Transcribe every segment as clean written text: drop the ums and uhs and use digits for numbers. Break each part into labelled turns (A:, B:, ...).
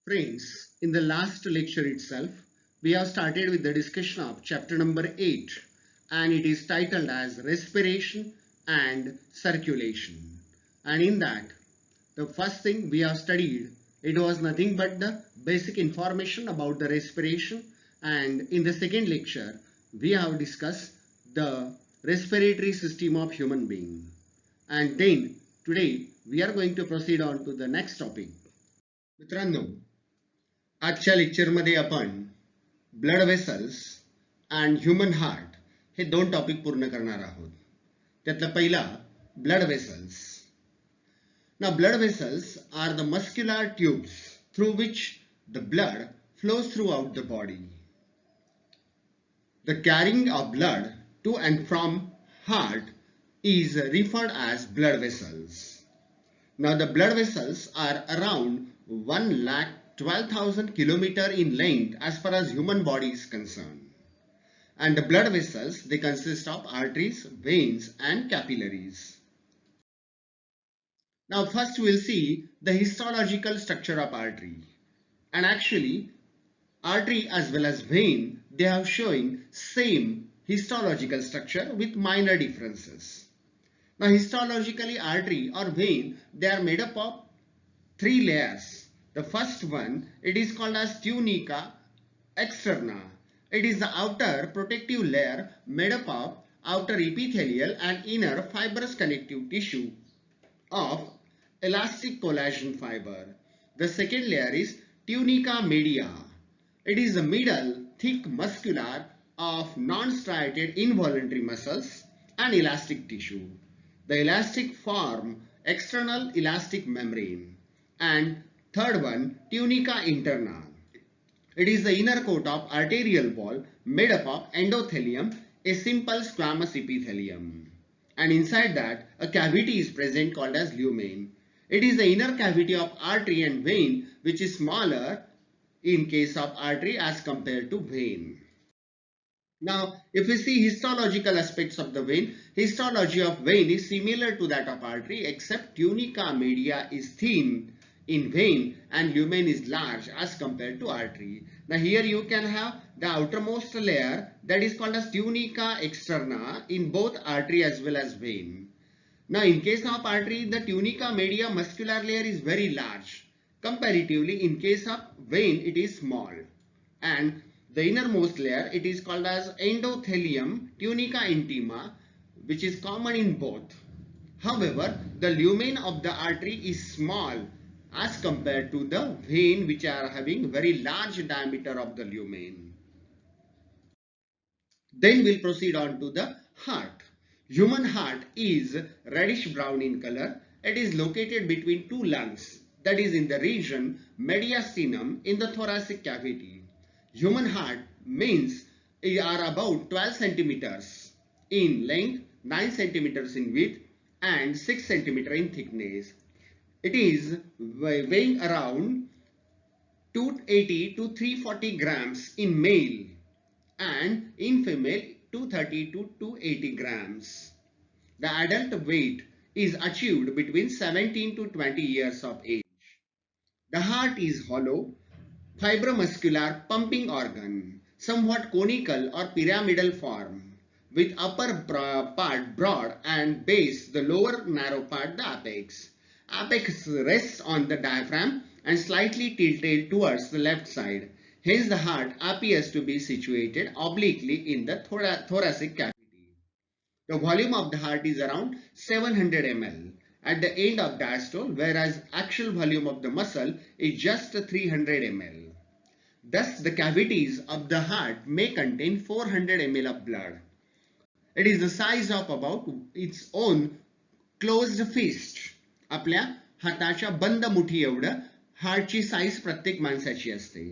A: Friends, in the last lecture itself, we have started with the discussion of chapter number 8 and it is titled as Respiration and Circulation. And in that, the first thing we have studied, it was nothing but the basic information about the respiration, and in the second lecture, we have discussed the respiratory system of human being. And then today we are going to proceed on to the next topic. मित्रांनो, आजच्या लेक्चरमध्ये आपण blood vessels and human heart हे दोन topic पूर्ण करणार आहोत. त्यातला पहिला blood vessels. Now blood vessels are the muscular tubes through which the blood flows throughout the body. The carrying of blood to and from heart is referred as blood vessels. Now the blood vessels are around 1,12,000 km in length as far as human body is concerned. And the blood vessels, they consist of arteries, veins and capillaries. Now first we will see the histological structure of artery. And actually artery as well as vein, they are showing same histological structure with minor differences. Now histologically artery or vein, they are made up of three layers. The first one, it is called as tunica externa. It is the outer protective layer made up of outer epithelial and inner fibrous connective tissue of elastic collagen fiber. The second layer is tunica media. It is the middle thick muscular of non-striated involuntary muscles and elastic tissue. The elastic form external elastic membrane. And third one, tunica interna. It is the inner coat of arterial wall made up of endothelium, a simple squamous epithelium. And inside that, a cavity is present called as lumen. It is the inner cavity of artery and vein which is smaller in case of artery as compared to vein. Now, if we see histological aspects of the vein, histology of vein is similar to that of artery except tunica media is thin in vein and lumen is large as compared to artery. Now here you can have the outermost layer that is called as tunica externa in both artery as well as vein. Now in case of artery, the tunica media muscular layer is very large. Comparatively, in case of vein, it is small. And the innermost layer, it is called as endothelium tunica intima, which is common in both. However, the lumen of the artery is small as compared to the vein, which are having very large diameter of the lumen. Then we'll proceed on to the heart. Human heart is reddish brown in color. It is located between two lungs, that is in the region mediastinum in the thoracic cavity. Human heart means are about 12 centimeters in length, 9 centimeters in width and 6 centimeters in thickness. It is weighing around 280 to 340 grams in male and in female 230 to 280 grams. The adult weight is achieved between 17 to 20 years of age. The heart is hollow, fibromuscular pumping organ, somewhat conical or pyramidal form, with upper part broad and base the lower narrow part the apex. Apex rests on the diaphragm and slightly tilted towards the left side. Hence the heart appears to be situated obliquely in the thoracic cavity. The volume of the heart is around 700 ml at the end of diastole, whereas actual volume of the muscle is just 300 ml. Thus the cavities of the heart may contain 400 ml of blood. It is the size of about its own closed fist. आपल्या हाताच्या बंद मुठी एवढं हार्टची size प्रत्येक माणसाची असते.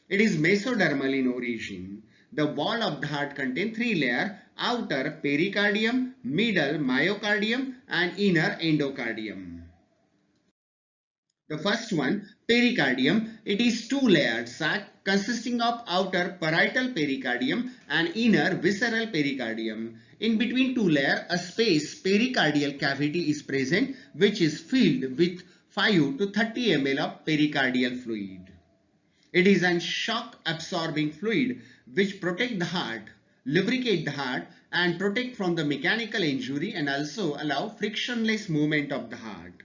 A: It is mesodermal in origin. The wall of the heart contains three layers: outer pericardium, middle myocardium and inner endocardium. The first one, pericardium, it is two-layered sac consisting of outer parietal pericardium and inner visceral pericardium. In between two layers, a space pericardial cavity is present which is filled with 5 to 30 ml of pericardial fluid. It is a shock absorbing fluid which protect the heart, lubricate the heart and protect from the mechanical injury and also allow frictionless movement of the heart.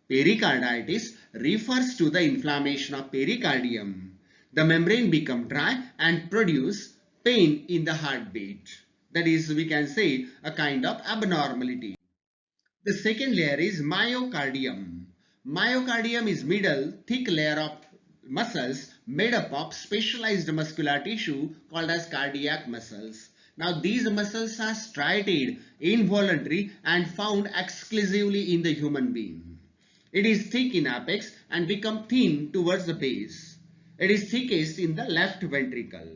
A: Pericarditis refers to the inflammation of pericardium. The membrane become dry and produce pain in the heartbeat. That is, we can say, a kind of abnormality. The second layer is myocardium. Myocardium is middle thick layer of muscles made up of specialized muscular tissue called as cardiac muscles. Now these muscles are striated, involuntary and found exclusively in the human being. It is thick in apex and become thin towards the base. It is thickest in the left ventricle.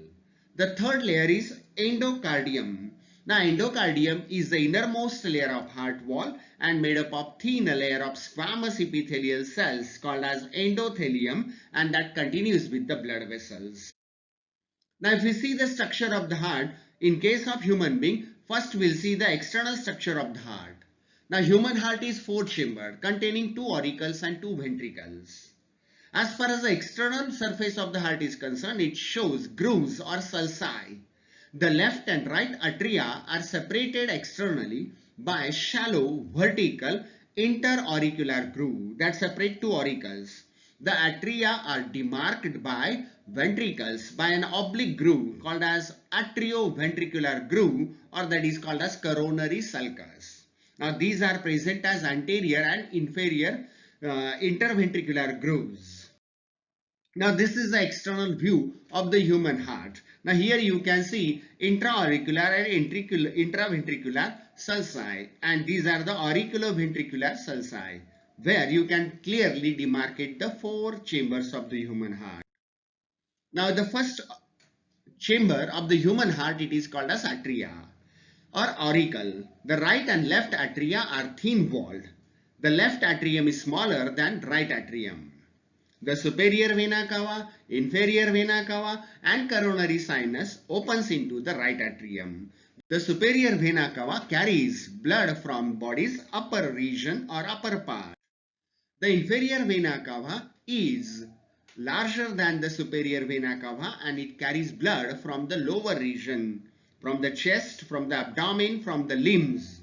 A: The third layer is endocardium. Now endocardium is the innermost layer of heart wall and made up of thin layer of squamous epithelial cells called as endothelium and that continues with the blood vessels. Now if we see the structure of the heart, in case of human being, first we'll see the external structure of the heart. Now human heart is four-chambered containing two auricles and two ventricles. As far as the external surface of the heart is concerned, it shows grooves or sulci. The left and right atria are separated externally by shallow vertical interauricular groove that separate two auricles. The atria are demarked by ventricles by an oblique groove called as atrioventricular groove or that is called as coronary sulcus. Now these are present as anterior and inferior interventricular grooves. Now this is the external view of the human heart. Now here you can see intraauricular and intraventricular sulci and these are the auriculoventricular sulci where you can clearly demarcate the four chambers of the human heart. Now the first chamber of the human heart, it is called as atria or auricle. The right and left atria are thin walled. The left atrium is smaller than right atrium. The superior vena cava, inferior vena cava and coronary sinus opens into the right atrium. The superior vena cava carries blood from body's upper region or upper part. The inferior vena cava is larger than the superior vena cava and it carries blood from the lower region, from the chest, from the abdomen, from the limbs.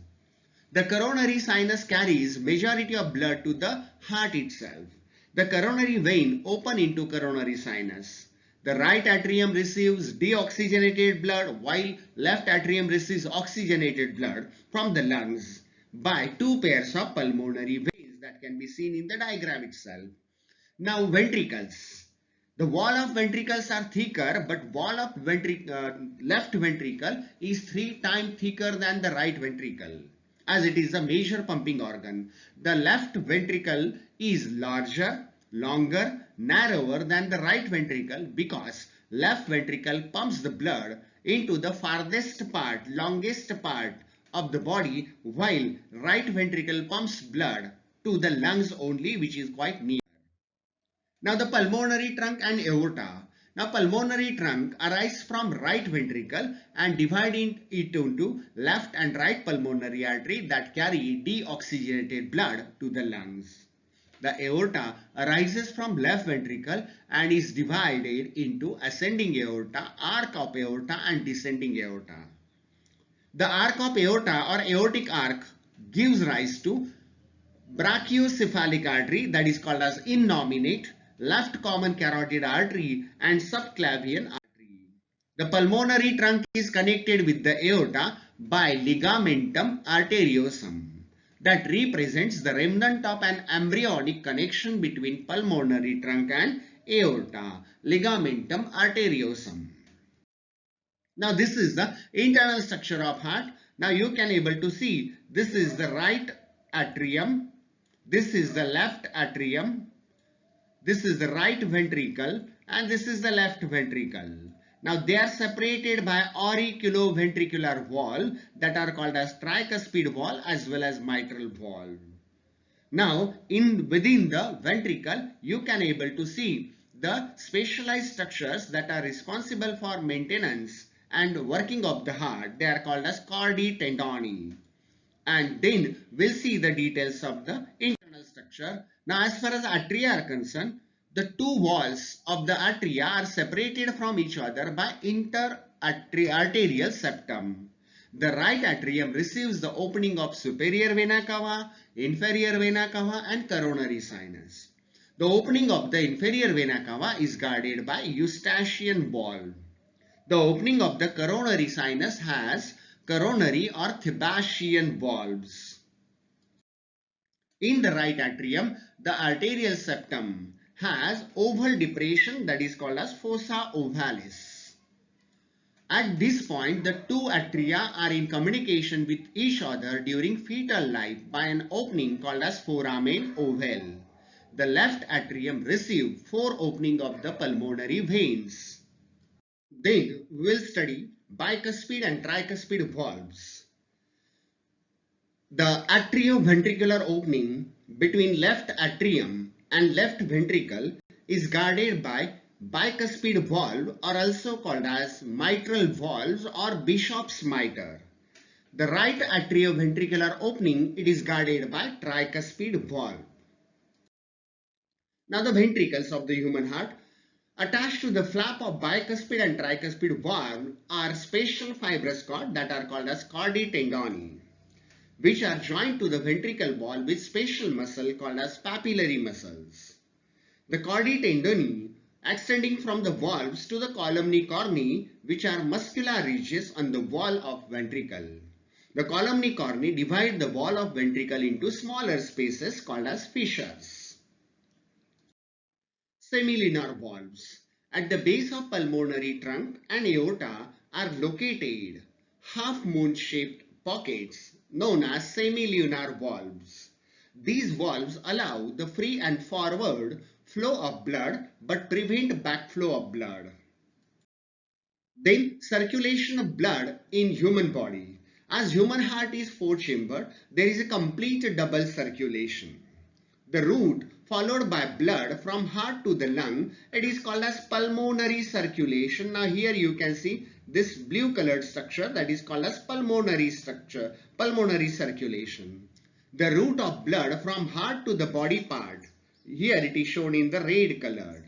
A: The coronary sinus carries majority of blood to the heart itself. The coronary vein open into coronary sinus. The right atrium receives deoxygenated blood while left atrium receives oxygenated blood from the lungs by two pairs of pulmonary veins that can be seen in the diagram itself. Now ventricles. The wall of ventricles are thicker but wall of left ventricle is 3 times thicker than the right ventricle as it is a major pumping organ. The left ventricle is larger, longer, narrower than the right ventricle because left ventricle pumps the blood into the farthest part, longest part of the body while right ventricle pumps blood to the lungs only which is quite near. Now the pulmonary trunk and aorta. Now pulmonary trunk arises from right ventricle and dividing it into left and right pulmonary artery that carry deoxygenated blood to the lungs. The aorta arises from left ventricle and is divided into ascending aorta, arc of aorta and descending aorta. The arc of aorta or aortic arc gives rise to brachiocephalic artery that is called as innominate, left common carotid artery and subclavian artery. The pulmonary trunk is connected with the aorta by ligamentum arteriosum that represents the remnant of an embryonic connection between pulmonary trunk and aorta, ligamentum arteriosum. Now this is the internal structure of heart. Now you can able to see this is the right atrium, this is the left atrium, this is the right ventricle and this is the left ventricle. Now they are separated by auriculoventricular wall that are called as tricuspid wall as well as mitral valve. Now within the ventricle you can able to see the specialized structures that are responsible for maintenance and working of the heart. They are called as chordae tendineae. And then we'll see the details of the internal structure. Now as far as atria are concerned, The two walls of the atria are separated from each other by interarterial septum. The right atrium receives the opening of superior vena cava, inferior vena cava and coronary sinus. The opening of the inferior vena cava is guarded by Eustachian valve. The opening of the coronary sinus has coronary or Thebasian valves. In the right atrium, the arterial septum has oval depression that is called as fossa ovalis. At this point, the two atria are in communication with each other during fetal life by an opening called as foramen ovale. The left atrium receives opening of the pulmonary veins. Then we will study bicuspid and tricuspid valves. The atrioventricular opening between left atrium and left ventricle is guarded by bicuspid valve, or also called as mitral valves or Bishop's mitre. The right atrioventricular opening, it is guarded by tricuspid valve. Now the ventricles of the human heart. Attached to the flap of bicuspid and tricuspid valve are special fibrous cord that are called as chordae tendineae, which are joined to the ventricle wall with special muscle called as papillary muscles. The chordae tendineae extending from the valves to the columnae corneae, which are muscular ridges on the wall of ventricle. The columnae corneae divide the wall of ventricle into smaller spaces called as fissures. Semilunar valves. At the base of pulmonary trunk and aorta are located half-moon-shaped pockets known as semilunar valves. These valves allow the free and forward flow of blood but prevent backflow of blood. Then circulation of blood in human body. As human heart is four-chambered, there is a complete double circulation. The route followed by blood from heart to the lung, it is called as pulmonary circulation. Now here you can see this blue colored structure, that is called as pulmonary structure, pulmonary circulation. The route of blood from heart to the body part, here it is shown in the red colored.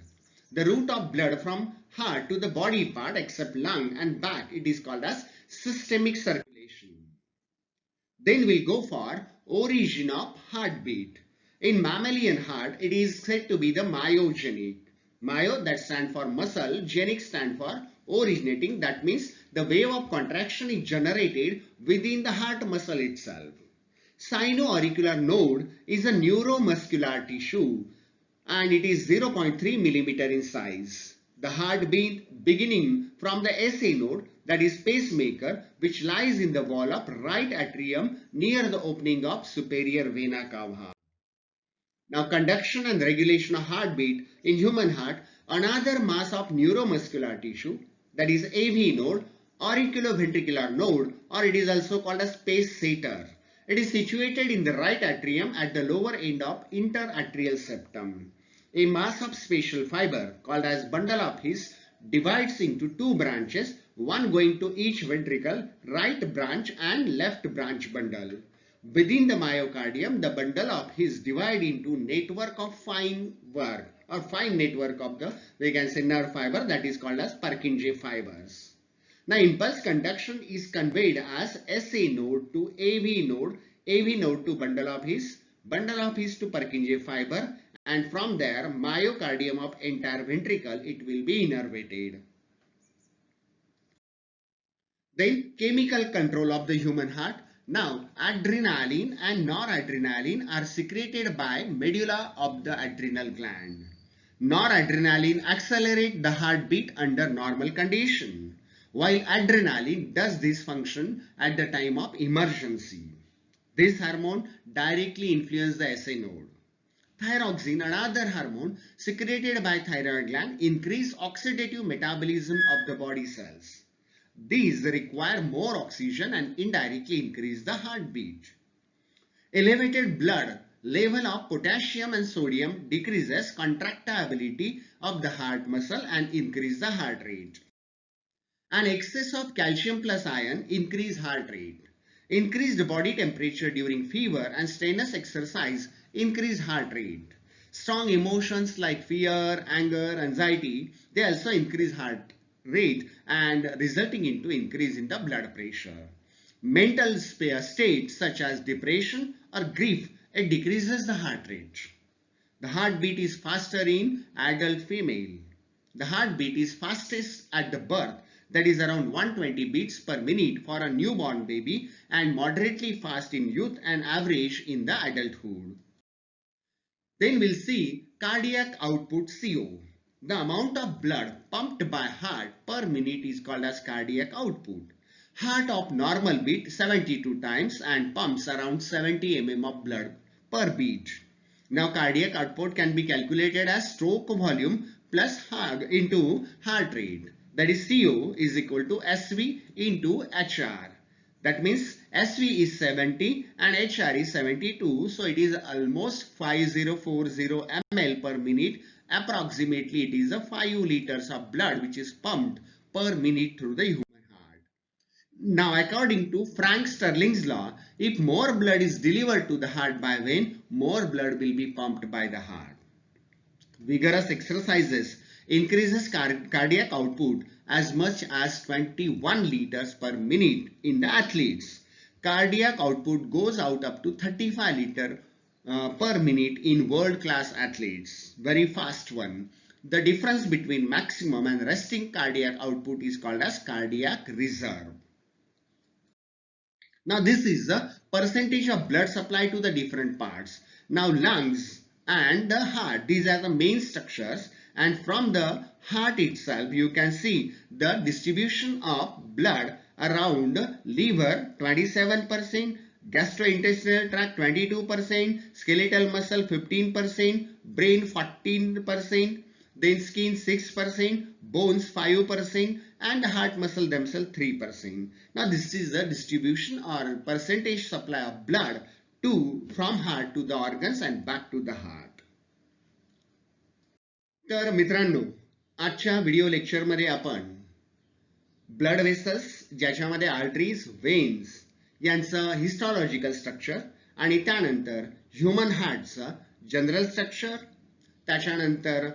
A: The route of blood from heart to the body part except lung and back, it is called as systemic circulation. Then we'll go for origin of heartbeat. In mammalian heart, it is said to be the myogenic. Myo, that stands for muscle, genic stands for originating, that means the wave of contraction is generated within the heart muscle itself. Sinoauricular node is a neuromuscular tissue and it is 0.3 millimeter in size. The heartbeat beginning from the SA node, that is pacemaker, which lies in the wall of right atrium near the opening of superior vena cava. Now conduction and regulation of heartbeat in human heart, another mass of neuromuscular tissue, that is AV node, auriculoventricular node, or it is also called as pacesetter. It is situated in the right atrium at the lower end of interarterial septum. A mass of spatial fiber called as bundle of His divides into two branches, one going to each ventricle, right branch and left branch bundle. Within the myocardium, the bundle of His divide into network of fine work or fine network of the, we can say, nerve fiber, that is called as Purkinje fibers. Now impulse conduction is conveyed as SA node to AV node to bundle of His to Purkinje fiber, and from there myocardium of entire ventricle, it will be innervated. Then chemical control of the human heart. Now adrenaline and noradrenaline are secreted by medulla of the adrenal gland. Noradrenaline accelerates the heartbeat under normal condition, while adrenaline does this function at the time of emergency. This hormone directly influences the SA node. Thyroxine, another hormone secreted by thyroid gland, increase oxidative metabolism of the body cells. These require more oxygen and indirectly increase the heartbeat. Elevated blood level of potassium and sodium decreases contractibility of the heart muscle and increase the heart rate. An excess of calcium plus iron increase heart rate. Increased body temperature during fever and strenuous exercise increase heart rate. Strong emotions like fear, anger, anxiety, they also increase heart rate and resulting into increase in the blood pressure. Mental states such as depression or grief, it decreases the heart rate. The heartbeat is faster in adult female. The heartbeat is fastest at the birth, that is around 120 beats per minute for a newborn baby, and moderately fast in youth and average in the adulthood. Then we'll see cardiac output CO. The amount of blood pumped by heart per minute is called as cardiac output. Heart of normal beat 72 times and pumps around 70 mm of blood per beat. Now cardiac output can be calculated as stroke volume plus heart into heart rate. That is CO is equal to SV into HR. That means SV is 70 and HR is 72. So it is almost 5040 ml per minute. Approximately it is a 5 liters of blood which is pumped per minute through the human heart. Now according to Frank Sterling's law, if more blood is delivered to the heart by vein, more blood will be pumped by the heart. Vigorous exercises increases cardiac output as much as 21 liters per minute in the athletes. Cardiac output goes out up to 35 liters per minute in world-class athletes. Very fast one. The difference between maximum and resting cardiac output is called as cardiac reserve. Now this is the percentage of blood supply to the different parts. Now lungs and the heart, these are the main structures, and from the heart itself you can see the distribution of blood around liver 27%, gastrointestinal tract 22%, skeletal muscle 15%, brain 14%, then skin 6%, bones 5%, and heart muscle themselves 3%. Now this is the distribution or percentage supply of blood from heart to the organs and back to the heart. तर मित्रांनो, आजच्या video lecture मध्ये आपण blood vessels ज्याच्यामध्ये arteries, veins यांचं हिस्टॉलॉजिकल structure आणि त्यानंतर human हार्टचं general structure, त्याच्यानंतर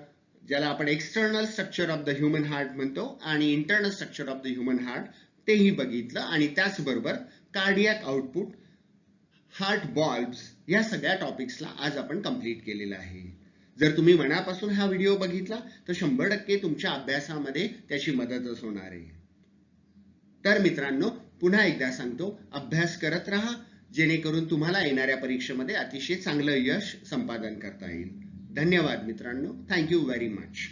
A: ज्याला आपण external structure of the human heart म्हणतो आणि internal structure of the human heart तेही बघितलं, आणि त्याचबरोबर कार्डियाक आउटपुट, हार्ट वॉल्व्स या सगळ्या टॉपिक्सला आज आपण कंप्लीट केलेलं आहे. जर तुम्ही मनापासून हा व्हिडिओ बघितला तर 100% तुमच्या अभ्यासामध्ये त्याची मदतच होणार आहे. तर मित्रांनो, पुन्हा एकदा सांगतो, अभ्यास करत राहा जेणेकरून तुम्हाला येणाऱ्या परीक्षेमध्ये अतिशय चांगलं यश संपादन करता येईल. धन्यवाद मित्रांनो. Thank you very much.